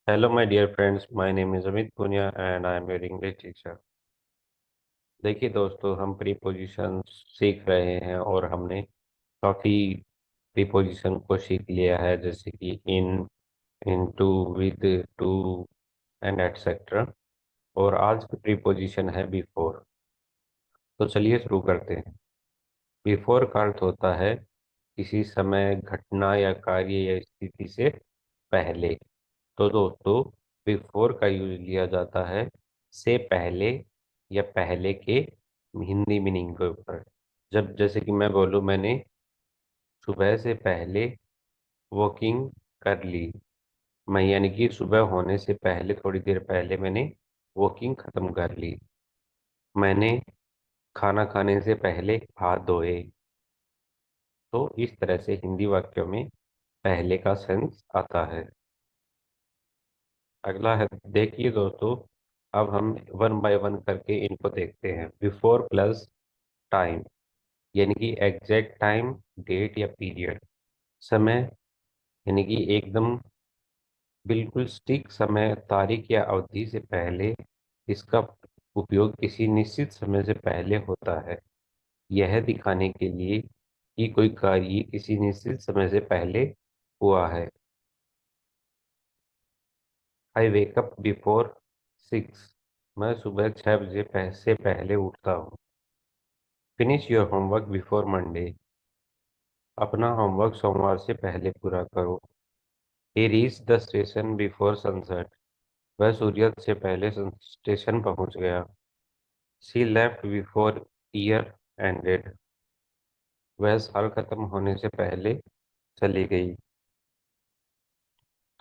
Hello, my dear friends. My name is Amit Punia and I am your English teacher. देखिए दोस्तों, हम preposition सीख रहे हैं और हमने काफ़ी प्रीपोजिशन को सीख लिया है, जैसे कि into, with, to and etcetera. और आज की प्रीपोजिशन है बिफोर। तो चलिए शुरू करते हैं। बिफोर का अर्थ होता है किसी समय, घटना या कार्य या स्थिति से पहले। तो दोस्तों, बिफोर का यूज लिया जाता है से पहले या पहले के हिंदी मीनिंग के ऊपर। जब जैसे कि मैं बोलूँ, मैंने सुबह से पहले वॉकिंग कर ली। मैं यानी कि सुबह होने से पहले, थोड़ी देर पहले मैंने वॉकिंग खत्म कर ली। मैंने खाना खाने से पहले हाथ धोए। तो इस तरह से हिंदी वाक्यों में पहले का सेंस आता है। अगला है, देखिए दोस्तों, अब हम वन बाय वन करके इनको देखते हैं। बिफोर प्लस टाइम, यानी कि एग्जैक्ट टाइम, डेट या पीरियड। समय, यानी कि एकदम बिल्कुल सटीक समय, तारीख या अवधि से पहले। इसका उपयोग किसी निश्चित समय से पहले होता है, यह दिखाने के लिए कि कोई कार्य किसी निश्चित समय से पहले हुआ है। I wake up before 6। मैं सुबह 6 बजे से पहले उठता हूँ। Finish your homework before Monday. अपना होमवर्क सोमवार से पहले पूरा करो। He reach the station before sunset. वह सूर्योदय से पहले स्टेशन पहुंच गया। She left before year ended. वह साल खत्म होने से पहले चली गई।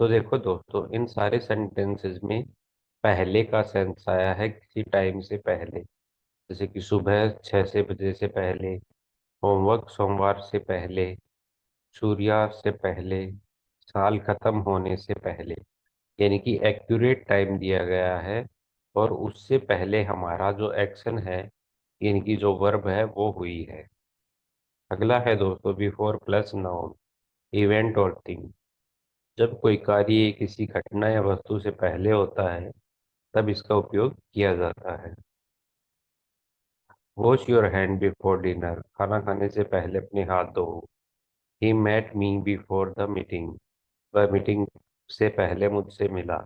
तो देखो दोस्तों, इन सारे सेंटेंसेस में पहले का सेंस आया है किसी टाइम से पहले, जैसे कि सुबह 6 बजे से पहले, होमवर्क सोमवार से पहले, सूर्यास्त से पहले, साल खत्म होने से पहले। यानी कि एक्यूरेट टाइम दिया गया है और उससे पहले हमारा जो एक्शन है, यानी कि जो वर्ब है, वो हुई है। अगला है दोस्तों, बिफोर प्लस नाउन, इवेंट और थिंग। जब कोई कार्य किसी घटना या वस्तु से पहले होता है, तब इसका उपयोग किया जाता है। Wash your hand before dinner. खाना खाने से पहले अपने हाथ धो। He met me before the meeting. वह मीटिंग से पहले मुझसे मिला।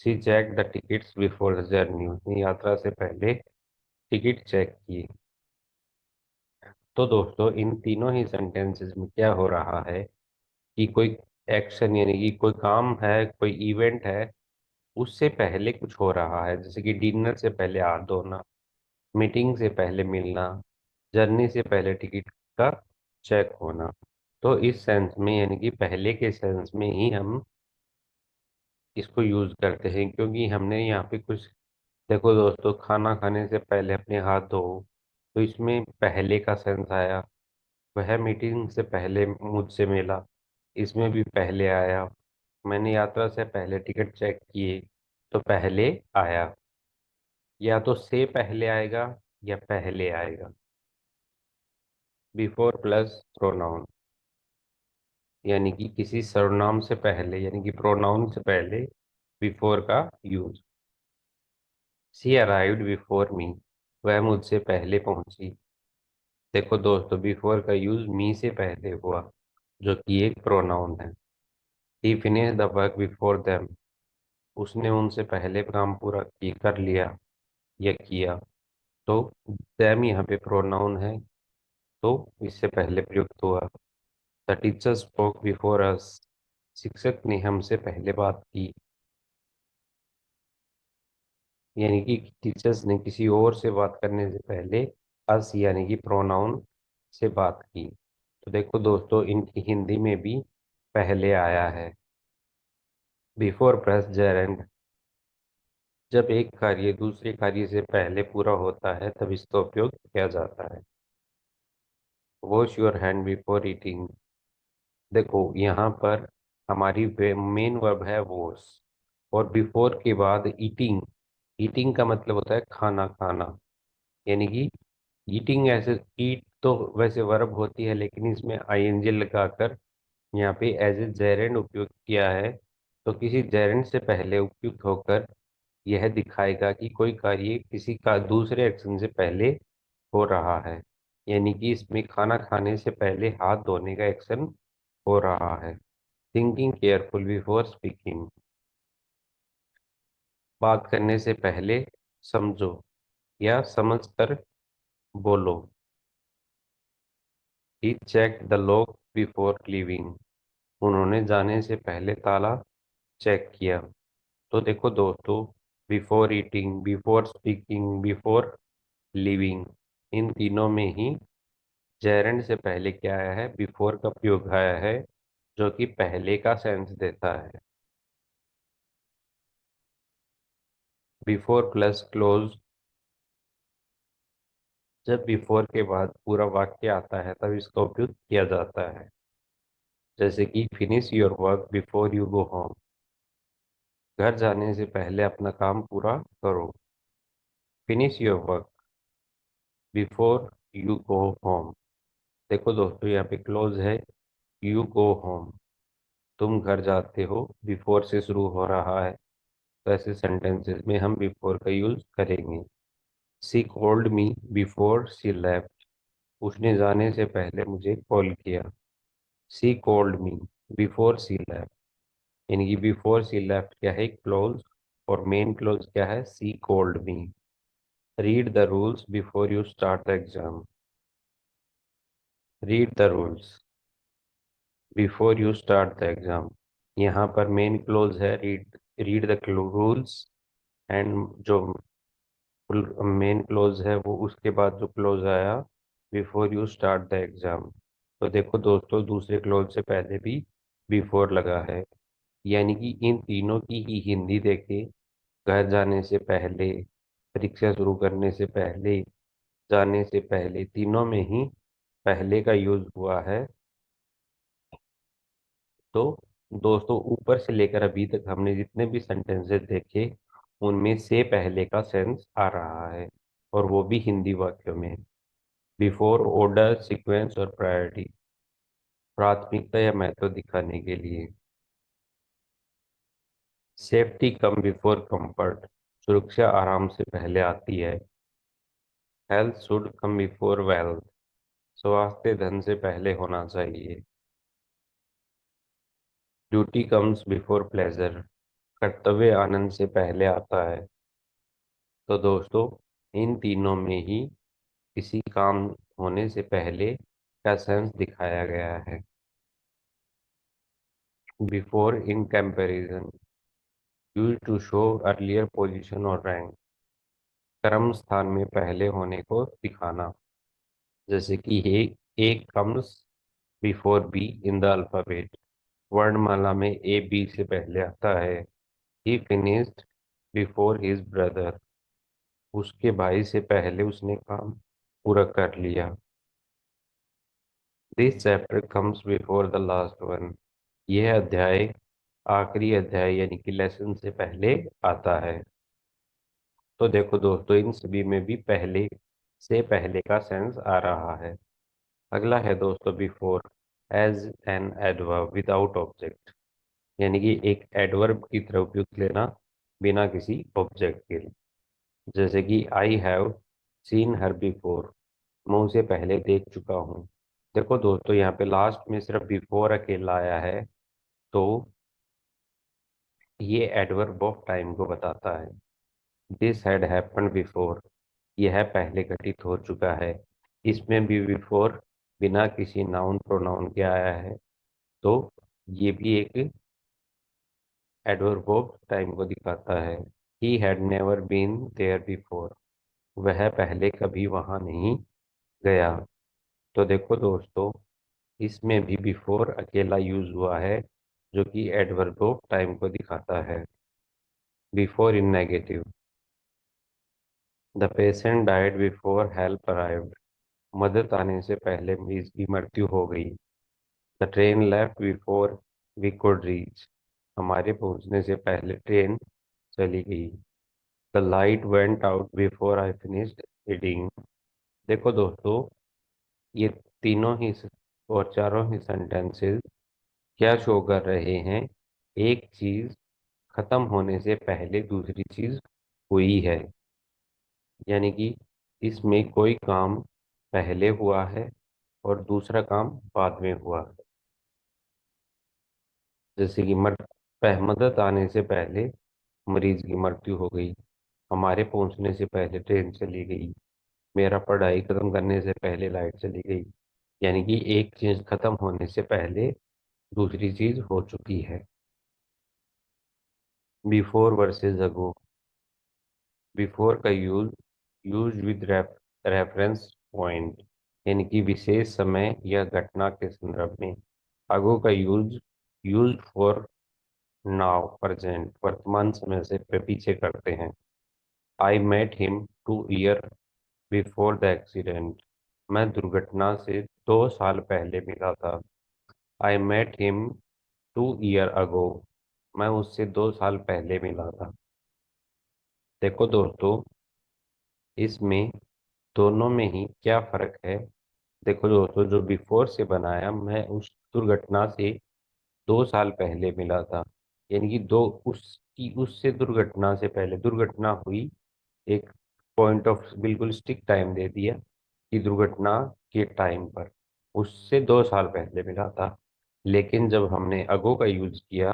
She check the tickets before the journey. उसने यात्रा से पहले टिकट चेक की। तो दोस्तों, इन तीनों ही सेंटेंसेस में क्या हो रहा है कि कोई एक्शन, यानी कि कोई काम है, कोई इवेंट है, उससे पहले कुछ हो रहा है, जैसे कि डिनर से पहले हाथ धोना, मीटिंग से पहले मिलना, जर्नी से पहले टिकट का चेक होना। तो इस सेंस में, यानी कि पहले के सेंस में ही हम इसको यूज करते हैं, क्योंकि हमने यहाँ पे कुछ, देखो दोस्तों, खाना खाने से पहले अपने हाथ धो, तो इसमें पहले का सेंस आया। वह मीटिंग से पहले मुझसे मिला, इसमें भी पहले आया। मैंने यात्रा से पहले टिकट चेक किए, तो पहले आया। या तो से पहले आएगा या पहले आएगा। बिफोर प्लस प्रोनाउन, यानी कि किसी सर्वनाम से पहले, यानी कि प्रोनाउन से पहले बिफोर का use. She arrived before me. वह मुझसे पहले पहुंची। देखो दोस्तों, बिफोर का यूज मी से पहले हुआ, जो कि एक प्रोनाउन है। He finish the work before them. उसने उनसे पहले काम पूरा कर लिया या किया। तो देम यहाँ पे प्रोनाउन है, तो इससे पहले प्रयुक्त हुआ। The teacher spoke before us. शिक्षक ने हमसे पहले बात की। यानी कि टीचर्स ने किसी और से बात करने से पहले अस, यानी कि प्रोनाउन से बात की। तो देखो दोस्तों, इनकी हिंदी में भी पहले आया है। Before plus gerund. जब एक कार्य दूसरे कार्य से पहले पूरा होता है, तब इसका उपयोग किया जाता है। Wash your hand before eating. देखो यहाँ पर हमारी मेन वर्ब है वॉश, और बिफोर के बाद ईटिंग। ईटिंग का मतलब होता है खाना खाना। यानी कि ईटिंग, ऐसे ईट तो वैसे वर्ब होती है, लेकिन इसमें आईएनजी लगाकर यहाँ पे एज ए जेरेंड उपयोग किया है। तो किसी जेरेंड से पहले उपयुक्त होकर यह दिखाएगा कि कोई कार्य किसी का दूसरे एक्शन से पहले हो रहा है। यानी कि इसमें खाना खाने से पहले हाथ धोने का एक्शन हो रहा है। थिंकिंग केयरफुल बिफोर स्पीकिंग, बात करने से पहले समझो या समझकर बोलो। He check the lock before leaving, उन्होंने जाने से पहले ताला चेक किया। तो देखो दोस्तों, before eating, before speaking, before living, इन तीनों में ही जेरेंड से पहले क्या आया है, बिफोर का प्रयोग आया है, जो कि पहले का सेंस देता है। बिफोर प्लस क्लोज, जब बिफोर के बाद पूरा वाक्य आता है तब इसका उपयोग किया जाता है। जैसे कि finish your work before you go home, घर जाने से पहले अपना काम पूरा करो। Finish your work before you go home. देखो दोस्तों, यहाँ पे क्लोज है, यू गो होम, तुम घर जाते हो, बिफोर से शुरू हो रहा है, तो ऐसे सेंटेंसेस में हम बिफोर का यूज करेंगे। सी कॉल्ड मी बिफोर सी लेफ्ट, उसने जाने से पहले मुझे कॉल किया। सी कॉल्ड मी बिफोर सी लेफ्ट, यानी कि बिफोर सी लेफ्ट क्या है, क्लोज, और मेन क्लोज क्या है, she called me. Read the rules before you start the exam, read the rules before you start the exam, यहाँ पर मेन क्लोज है read, read the rules, and जो main clause है वो उसके बाद जो क्लोज आया, before you start the exam. तो देखो दोस्तों, दूसरे क्लोज से पहले भी बिफोर लगा है, यानी कि इन तीनों की ही हिंदी देखे, घर जाने से पहले, परीक्षा शुरू करने से पहले, जाने से पहले, तीनों में ही पहले का यूज हुआ है। तो दोस्तों, ऊपर से लेकर अभी तक हमने जितने भी सेंटेंसेस देखे, उनमें से पहले का सेंस आ रहा है, और वो भी हिंदी वाक्यों में। बिफोर ऑर्डर, सीक्वेंस और प्रायोरिटी, प्राथमिकता या महत्व दिखाने के लिए। सेफ्टी कम बिफोर कंफर्ट, सुरक्षा आराम से पहले आती है। Health should come before wealth, स्वास्थ्य धन से पहले होना चाहिए। ड्यूटी कम्स बिफोर प्लेजर, कर्तव्य आनंद से पहले आता है। तो दोस्तों, इन तीनों में ही किसी काम होने से पहले का सेंस दिखाया गया है। Before in comparison, use to show earlier position और रैंक, क्रम स्थान में पहले होने को दिखाना। जैसे कि A comes before B in the alphabet, वर्णमाला में ए बी से पहले आता है। He finished before his brother, उसके भाई से पहले उसने काम पूरा कर लिया। This chapter comes before the last one, यह अध्याय आखिरी अध्याय यानी कि लेसन से पहले आता है। तो देखो दोस्तों, इन सभी में भी पहले से पहले का सेंस आ रहा है। अगला है दोस्तों before, as an adverb without object, यानी कि एक एडवर्ब की तरह उपयुक्त लेना बिना किसी ऑब्जेक्ट के। जैसे कि I have seen her before, मैं उसे पहले देख चुका हूँ। देखो दोस्तों, यहाँ पे लास्ट में सिर्फ बिफोर अकेला आया है, तो ये एडवर्ब ऑफ टाइम को बताता है। दिस हैड हैपन्ड बिफोर, यह पहले घटित हो चुका है। इसमें भी बिफोर बिना किसी नाउन प्रोनाउन के आया है, तो ये भी एक एडवर्ब ऑफ टाइम को दिखाता है। He had never been there before, वह पहले कभी वहां नहीं गया। तो देखो दोस्तों, इसमें भी बिफोर अकेला यूज हुआ है, जो कि एडवर्ब ऑफ टाइम को दिखाता है। Before in negative, the patient died before help arrived, मदद आने से पहले मरीज की मृत्यु हो गई। The train left before we could reach, हमारे पहुंचने से पहले ट्रेन चली गई। The light went out before I finished reading. देखो दोस्तों, ये तीनों ही और चारों ही सेंटेंसेस क्या शो कर रहे हैं एक चीज खत्म होने से पहले दूसरी चीज हुई है। यानी कि इसमें कोई काम पहले हुआ है और दूसरा काम बाद में हुआ है। जैसे कि मदद आने से पहले मरीज की मृत्यु हो गई, हमारे पहुंचने से पहले ट्रेन चली गई, मेरा पढ़ाई खत्म करने से पहले लाइट चली गई। यानी कि एक चीज खत्म होने से पहले दूसरी चीज हो चुकी है। बिफोर वर्सेस अगो। बिफोर का यूज विद रेफरेंस पॉइंट, यानी कि विशेष समय या घटना के संदर्भ में। अगो का यूज फॉर नाउ प्रेजेंट, वर्तमान समय से पीछे करते हैं। I met him 2 year before the accident, मैं दुर्घटना से 2 साल पहले मिला था। I met him 2 year ago, मैं उससे 2 साल पहले मिला था। देखो दोस्तों, इसमें दोनों में ही क्या फर्क है। देखो दोस्तों, जो बिफोर से बनाया, मैं उस दुर्घटना से 2 साल पहले मिला था। यानी कि दो उसकी उससे दुर्घटना से पहले दुर्घटना हुई, एक पॉइंट ऑफ बिल्कुल स्टिक टाइम दे दिया कि दुर्घटना के टाइम पर उससे 2 साल पहले मिला था। लेकिन जब हमने अगो का यूज किया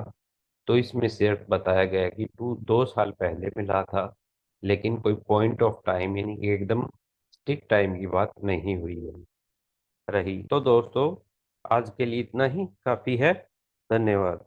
तो इसमें सिर्फ बताया गया कि तू 2 साल पहले मिला था, लेकिन कोई पॉइंट ऑफ टाइम यानी कि एकदम स्टिक टाइम की बात नहीं हुई है रही। तो दोस्तों, आज के लिए इतना ही काफी है। धन्यवाद।